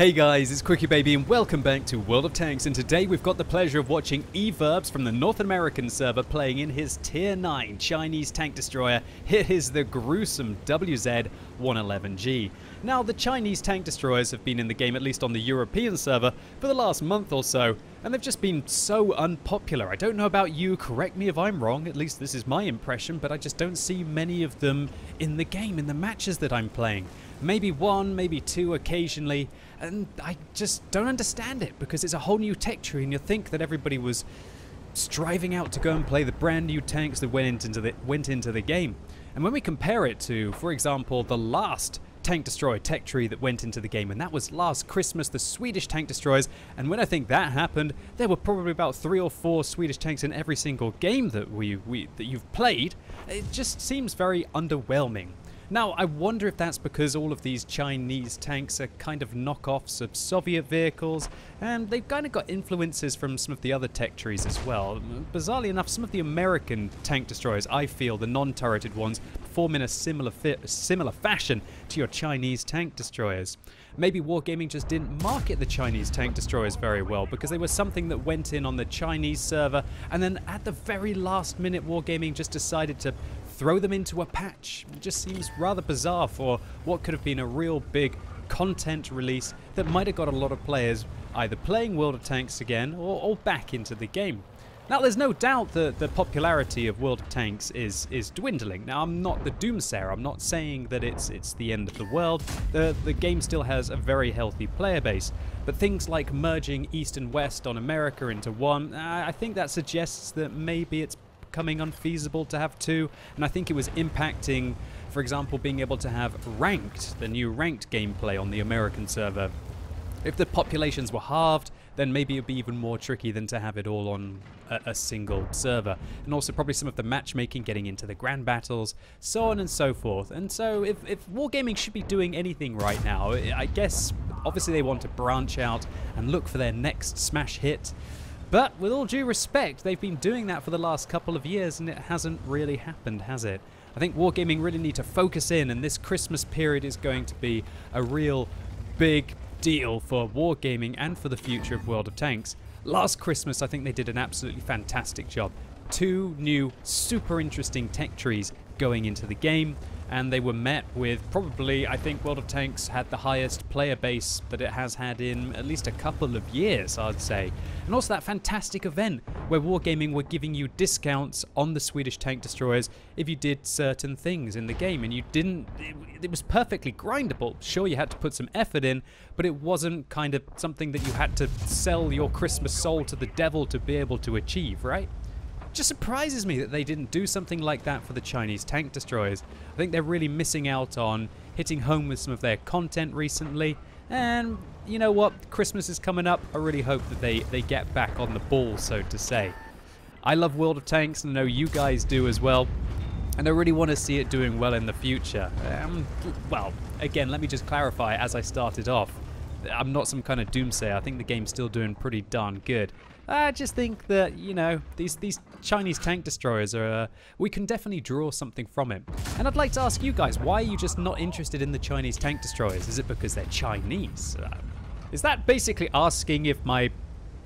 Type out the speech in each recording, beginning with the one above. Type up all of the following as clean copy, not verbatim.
Hey guys, it's QuickyBaby and welcome back to World of Tanks, and today we've got the pleasure of watching Everbs from the North American server playing in his Tier 9 Chinese tank destroyer. It is the gruesome WZ-111G. Now, the Chinese tank destroyers have been in the game, at least on the European server, for the last month or so, and they've just been so unpopular. I don't know about you, correct me if I'm wrong, at least this is my impression, but I just don't see many of them in the game, in the matches that I'm playing. Maybe one, maybe two occasionally, and I just don't understand it because it's a whole new tech tree, and you think that everybody was striving out to go and play the brand new tanks that went into the game. And when we compare it to, for example, the last tank destroyer tech tree that went into the game, and that was last Christmas, the Swedish tank destroyers, and when I think that happened, there were probably about 3 or 4 Swedish tanks in every single game that that you've played. It just seems very underwhelming. Now, I wonder if that's because all of these Chinese tanks are kind of knockoffs of Soviet vehicles, and they've kind of got influences from some of the other tech trees as well. Bizarrely enough, some of the American tank destroyers, I feel, the non-turreted ones, perform in a similar fashion to your Chinese tank destroyers. Maybe Wargaming just didn't market the Chinese tank destroyers very well because they were something that went in on the Chinese server, and then at the very last minute Wargaming just decided to throw them into a patch. It just seems rather bizarre for what could have been a real big content release that might have got a lot of players either playing World of Tanks again or back into the game. Now, there's no doubt that the popularity of World of Tanks is dwindling. Now, I'm not the doomsayer. I'm not saying that it's the end of the world. The game still has a very healthy player base. But things like merging East and West on America into one, I think that suggests that maybe it's becoming unfeasible to have two, and I think it was impacting, for example, being able to have ranked, the new ranked gameplay on the American server. If the populations were halved, then maybe it would be even more tricky than to have it all on a single server. And also probably some of the matchmaking, getting into the grand battles, so on and so forth. And so if Wargaming should be doing anything right now, I guess obviously they want to branch out and look for their next smash hit. But with all due respect, they've been doing that for the last couple of years and it hasn't really happened, has it? I think Wargaming really need to focus in, and this Christmas period is going to be a real big deal for Wargaming and for the future of World of Tanks. Last Christmas, I think they did an absolutely fantastic job. 2 new super interesting tech trees going into the game, and they were met with probably, I think World of Tanks had the highest player base that it has had in at least a couple of years, I'd say. And also that fantastic event where Wargaming were giving you discounts on the Swedish tank destroyers if you did certain things in the game, and you didn't, it was perfectly grindable. Sure, you had to put some effort in, but it wasn't kind of something that you had to sell your Christmas soul to the devil to be able to achieve, right? Just surprises me that they didn't do something like that for the Chinese tank destroyers. I think they're really missing out on hitting home with some of their content recently. And you know what? Christmas is coming up. I really hope that they get back on the ball, so to say. I love World of Tanks, and I know you guys do as well. And I really want to see it doing well in the future. Well, again, let me just clarify as I started off. I'm not some kind of doomsayer. I think the game's still doing pretty darn good. I just think that, you know, these Chinese tank destroyers are, we can definitely draw something from it. And I'd like to ask you guys, why are you just not interested in the Chinese tank destroyers? Is it because they're Chinese? Is that basically asking if my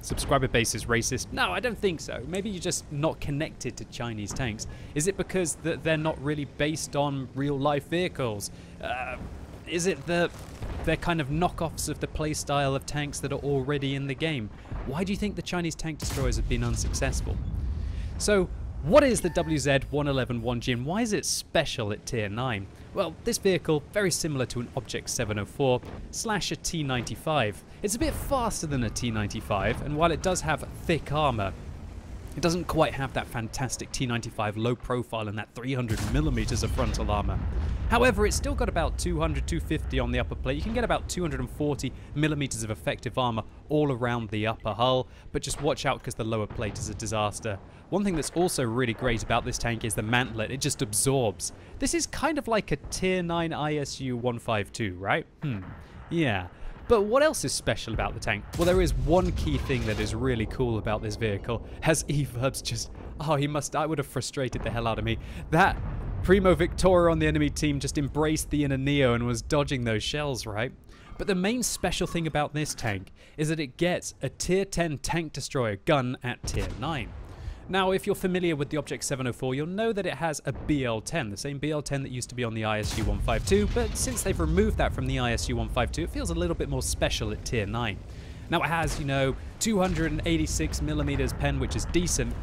subscriber base is racist? No, I don't think so. Maybe you're just not connected to Chinese tanks. Is it because they're not really based on real life vehicles? Is it that they're kind of knockoffs of the playstyle of tanks that are already in the game? Why do you think the Chinese tank destroyers have been unsuccessful? So, what is the WZ-111G and why is it special at Tier 9? Well, this vehicle, very similar to an Object 704 / a T-95. It's a bit faster than a T-95, and while it does have thick armor, it doesn't quite have that fantastic T-95 low profile and that 300mm of frontal armor. However, it's still got about 200, 250 on the upper plate. You can get about 240mm of effective armor all around the upper hull, but just watch out because the lower plate is a disaster. One thing that's also really great about this tank is the mantlet. It just absorbs. This is kind of like a Tier 9 ISU 152, right? Yeah. But what else is special about the tank? Well, there is one key thing that is really cool about this vehicle. As Everbs just... Oh, I would have frustrated the hell out of me. That Primo Victoria on the enemy team just embraced the inner Neo and was dodging those shells, right? But the main special thing about this tank is that it gets a tier 10 tank destroyer gun at tier 9. Now, if you're familiar with the Object 704, you'll know that it has a BL-10, the same BL-10 that used to be on the ISU-152, but since they've removed that from the ISU-152, it feels a little bit more special at tier 9. Now, it has, 286mm pen, which is decent,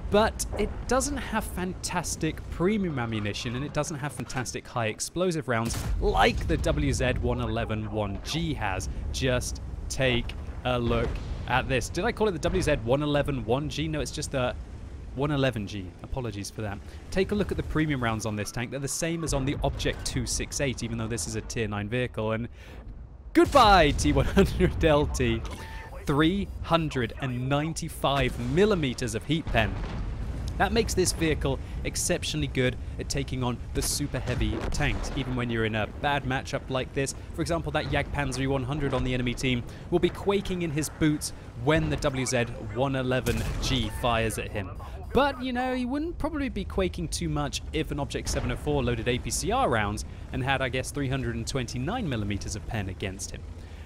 but it doesn't have fantastic premium ammunition, and it doesn't have fantastic high explosive rounds like the WZ-111-1G has. Just take a look at this. Did I call it the WZ-111-1G? No, it's just the 111G. Apologies for that. Take a look at the premium rounds on this tank. They're the same as on the Object 268, even though this is a tier 9 vehicle. And goodbye, T100LT. 395mm of heat pen. That makes this vehicle exceptionally good at taking on the super heavy tanks, even when you're in a bad matchup like this. For example, that Jagdpanzer 100 on the enemy team will be quaking in his boots when the WZ-111G fires at him. But, he wouldn't probably be quaking too much if an Object 704 loaded APCR rounds and had, I guess, 329mm of pen against him.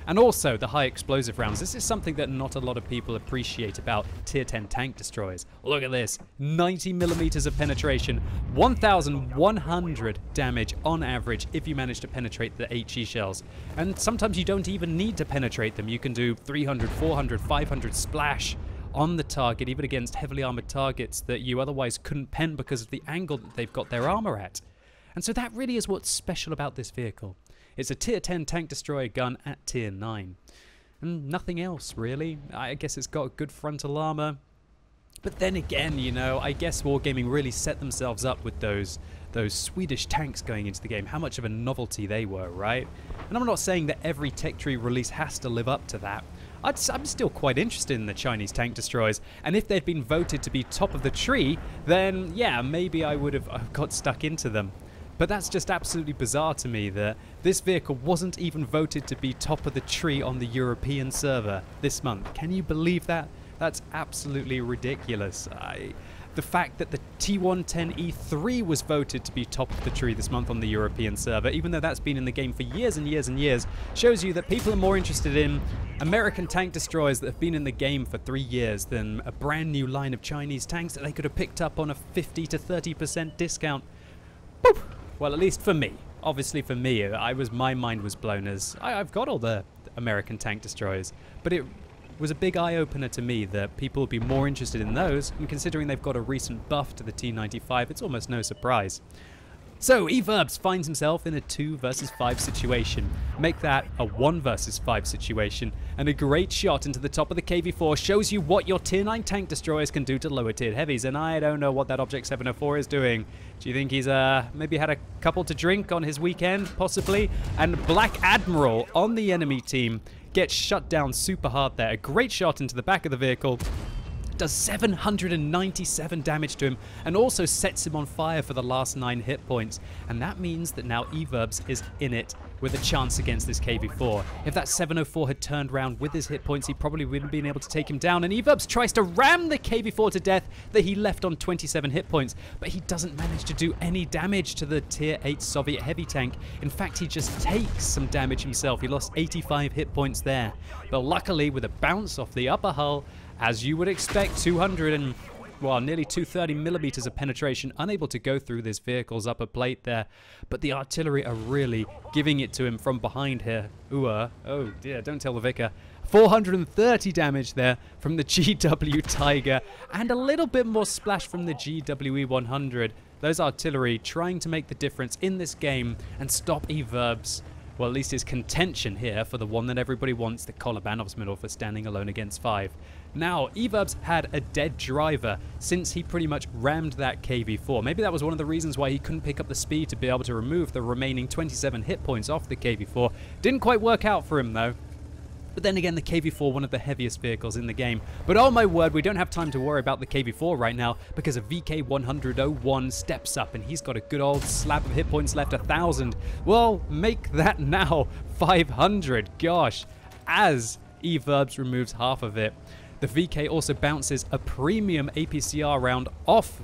And also the high explosive rounds. This is something that not a lot of people appreciate about tier 10 tank destroyers. Look at this, 90mm of penetration, 1,100 damage on average if you manage to penetrate the HE shells. And sometimes you don't even need to penetrate them. You can do 300, 400, 500 splash on the target, even against heavily armored targets that you otherwise couldn't pen because of the angle that they've got their armor at. And so that really is what's special about this vehicle. It's a tier 10 tank destroyer gun at tier 9. And nothing else, really. I guess it's got good frontal armor. But then again, I guess Wargaming really set themselves up with those Swedish tanks going into the game. How much of a novelty they were, right? And I'm not saying that every tech tree release has to live up to that. I'm still quite interested in the Chinese tank destroyers. And if they'd been voted to be top of the tree, then yeah, maybe I would have got stuck into them. But that's just absolutely bizarre to me that this vehicle wasn't even voted to be top of the tree on the European server this month. Can you believe that? That's absolutely ridiculous. The fact that the T110E3 was voted to be top of the tree this month on the European server, even though that's been in the game for years and years and years, shows you that people are more interested in American tank destroyers that have been in the game for 3 years than a brand new line of Chinese tanks that they could have picked up on a 50 to 30% discount. Boop! Well, at least for me. Obviously for me, my mind was blown as I've got all the American tank destroyers, but it was a big eye-opener to me that people would be more interested in those, and considering they've got a recent buff to the T95, it's almost no surprise. So, eVerbs finds himself in a 2 versus 5 situation. Make that a 1 versus 5 situation, and a great shot into the top of the KV-4 shows you what your tier 9 tank destroyers can do to lower tiered heavies, and I don't know what that Object 704 is doing. Do you think he's maybe had a couple to drink on his weekend, possibly? And Black Admiral on the enemy team gets shut down super hard there. A great shot into the back of the vehicle. Does 797 damage to him and also sets him on fire for the last 9 hit points. And that means that now eVerbs is in it with a chance against this KV-4. If that 704 had turned around with his hit points, he probably wouldn't have been able to take him down. And eVerbs tries to ram the KV-4 to death that he left on 27 hit points, but he doesn't manage to do any damage to the tier 8 Soviet heavy tank. In fact, he just takes some damage himself. He lost 85 hit points there. But luckily, with a bounce off the upper hull, as you would expect, nearly 230mm of penetration, unable to go through this vehicle's upper plate there. But the artillery are really giving it to him from behind here. Oh dear, don't tell the vicar. 430 damage there from the GW Tiger, and a little bit more splash from the GWE 100. Those artillery trying to make the difference in this game and stop eVerbs. Well, at least his contention here for the one that everybody wants, the Kolobanov's medal for standing alone against 5. Now, eVerbs had a dead driver since he pretty much rammed that KV-4. Maybe that was one of the reasons why he couldn't pick up the speed to be able to remove the remaining 27 hit points off the KV-4. Didn't quite work out for him, though. But then again, the KV-4, one of the heaviest vehicles in the game. But oh my word, we don't have time to worry about the KV-4 right now, because a VK100-01 steps up and he's got a good old slab of hit points left, 1,000. Well, make that now 500, gosh, as eVerbs removes half of it. The VK also bounces a premium APCR round off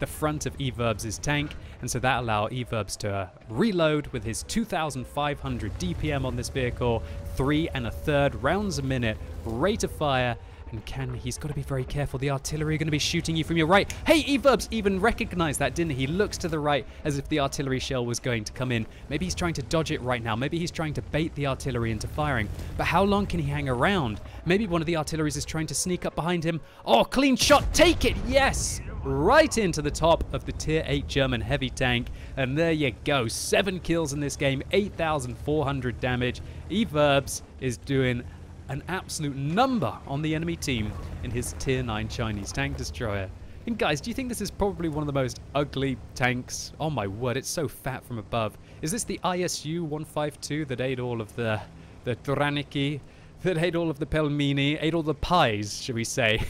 the front of eVerbs' tank, and so that allowed eVerbs to reload with his 2,500 DPM on this vehicle, 3 1/3 rounds a minute, rate of fire. And he's got to be very careful. The artillery are going to be shooting you from your right. Hey, eVerbs even recognized that, didn't he? He looks to the right as if the artillery shell was going to come in. Maybe he's trying to dodge it right now. Maybe he's trying to bait the artillery into firing. But how long can he hang around? Maybe one of the artilleries is trying to sneak up behind him. Oh, clean shot. Take it. Yes. Right into the top of the tier 8 German heavy tank. And there you go. 7 kills in this game. 8,400 damage. eVerbs is doing an absolute number on the enemy team in his tier 9 Chinese tank destroyer. And guys, do you think this is probably one of the most ugly tanks? Oh my word, it's so fat from above. Is this the ISU 152 that ate all of the Turaniki, that ate all of the pelmeni, ate all the pies, should we say?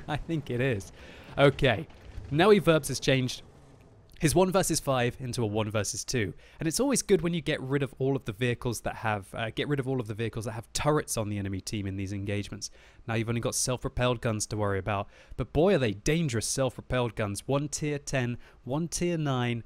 I think it is. Okay, now eVerbs has changed his 1 versus 5 into a 1 versus 2, and it's always good when you get rid of all of the vehicles that have turrets on the enemy team in these engagements. Now you've only got self-propelled guns to worry about, but boy are they dangerous self-propelled guns. 1 tier 10, 1 tier 9,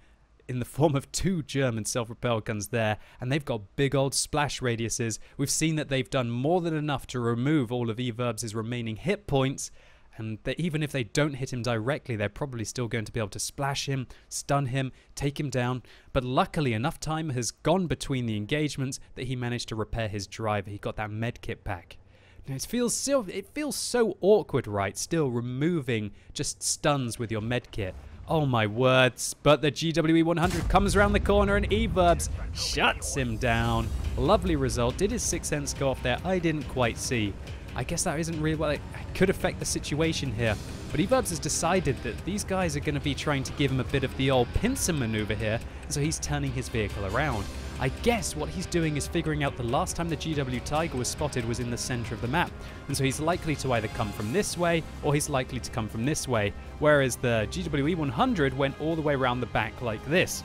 in the form of 2 German self-propelled guns there, and they've got big old splash radiuses. We've seen that they've done more than enough to remove all of eVerbs' remaining hit points. And even if they don't hit him directly, they're probably still going to be able to splash him, stun him, take him down. But luckily, enough time has gone between the engagements that he managed to repair his driver. He got that medkit back. Now, it feels so awkward, right? Still removing just stuns with your medkit. Oh my words. But the GWE 100 comes around the corner and eVerbs shuts him down. Lovely result. Did his 6 cents go off there? I didn't quite see. I guess that isn't really well. It could affect the situation here. But eVerbs has decided that these guys are going to be trying to give him a bit of the old pincer maneuver here. And so he's turning his vehicle around. I guess what he's doing is figuring out the last time the GW Tiger was spotted was in the center of the map. And so he's likely to either come from this way or he's likely to come from this way. Whereas the GWE 100 went all the way around the back like this.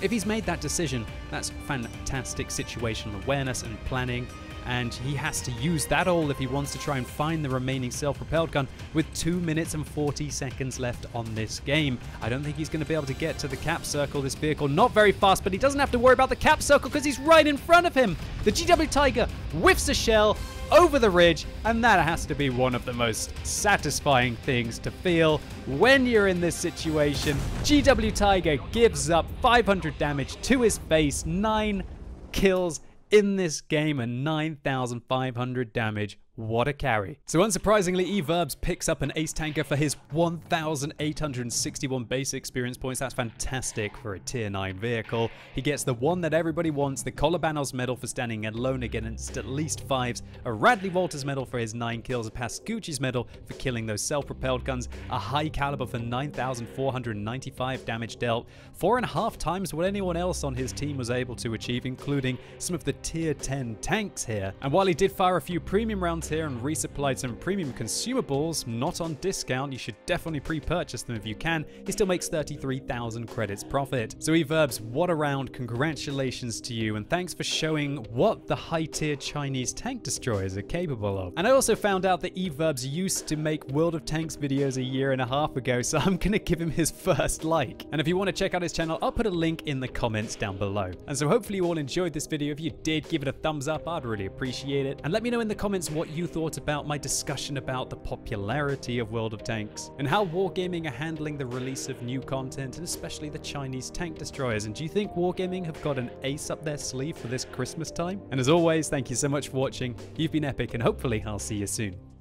If he's made that decision, that's fantastic situational awareness and planning. And he has to use that all if he wants to try and find the remaining self-propelled gun with 2 minutes and 40 seconds left on this game. I don't think he's going to be able to get to the cap circle, this vehicle. Not very fast, but he doesn't have to worry about the cap circle because he's right in front of him. The GW Tiger whiffs a shell over the ridge, and that has to be one of the most satisfying things to feel when you're in this situation. GW Tiger gives up 500 damage to his face, 9 kills in this game and 9,500 damage. What a carry. So unsurprisingly, eVerbs picks up an ace tanker for his 1,861 base experience points. That's fantastic for a tier 9 vehicle. He gets the one that everybody wants, the Kolobanov's medal for standing alone against at least 5s, a Radley Walters medal for his 9 kills, a Pascucci's medal for killing those self-propelled guns, a high caliber for 9,495 damage dealt, 4.5 times what anyone else on his team was able to achieve, including some of the tier 10 tanks here. And while he did fire a few premium rounds here and resupplied some premium consumables, not on discount, you should definitely pre-purchase them if you can, he still makes 33,000 credits profit. So eVerbs, what a round, congratulations to you, and thanks for showing what the high-tier Chinese tank destroyers are capable of. And I also found out that eVerbs used to make World of Tanks videos a year and a half ago, so I'm gonna give him his first like. And if you want to check out his channel, I'll put a link in the comments down below. And so hopefully you all enjoyed this video. If you did, give it a thumbs up, I'd really appreciate it. And let me know in the comments what you thought about my discussion about the popularity of World of Tanks and how Wargaming are handling the release of new content, and especially the Chinese tank destroyers. And do you think Wargaming have got an ace up their sleeve for this Christmas time? And as always, thank you so much for watching. You've been epic, and hopefully I'll see you soon.